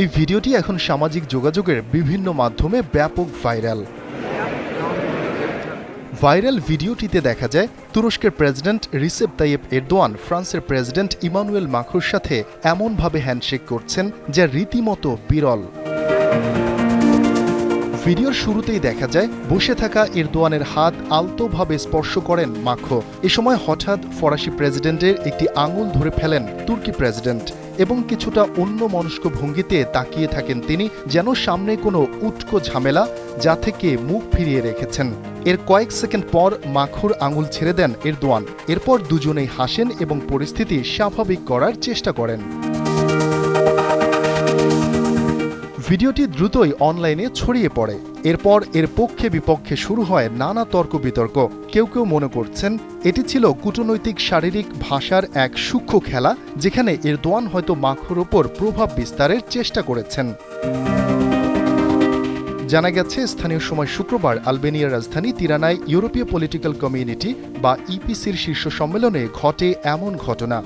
এই ভিডিওটি এখন সামাজিক যোগাযোগের বিভিন্ন মাধ্যমে ব্যাপক ভাইরাল ভিডিওটিতে দেখা যায় তুরস্কের প্রেসিডেন্ট রিসেপ তাইয়েপ এরদোয়ান ফ্রান্সের প্রেসিডেন্ট ইমানুয়েল মাখরোর সাথে এমনভাবে হ্যান্ডশেক করছেন যা রীতিমতো বিরল। ভিডিওর শুরুতেই দেখা যায় বসে থাকা এরদোয়ানের হাত আলতোভাবে স্পর্শ করেন মাখরো। এ সময় হঠাৎ ফরাসি প্রেসিডেন্টের একটি আঙুল ধরে ফেলেন তুর্কি প্রেসিডেন্ট এবং কিছুটা অন্যমনস্ক ভঙ্গিতে তাকিয়ে থাকেন তিনি, যেন সামনে কোনো উটকো ঝামেলা যা থেকে মুখ ফিরিয়ে রেখেছেন। এর কয়েক সেকেন্ড পর মাখরোর আঙুল ছেড়ে দেন এরদোয়ান। এরপর দুজনেই হাসেন এবং পরিস্থিতি স্বাভাবিক করার চেষ্টা করেন। ভিডিওটি দ্রুতই অনলাইনে ছড়িয়ে পড়ে। এরপর এর পক্ষে বিপক্ষে শুরু হয় নানা তর্ক বিতর্ক। কেউ কেউ মনে করছেন এটি ছিল কূটনৈতিক শারীরিক ভাষার এক সূক্ষ্ম খেলা, যেখানে এরদোয়ান হয়তো মাখরোর ওপর প্রভাব বিস্তারের চেষ্টা করেছেন। জানা গেছে স্থানীয় সময় শুক্রবার আলবেনিয়ার রাজধানী তিরানায় ইউরোপীয় পলিটিক্যাল কমিউনিটি বা ইপিসির শীর্ষ সম্মেলনে ঘটে এমন ঘটনা।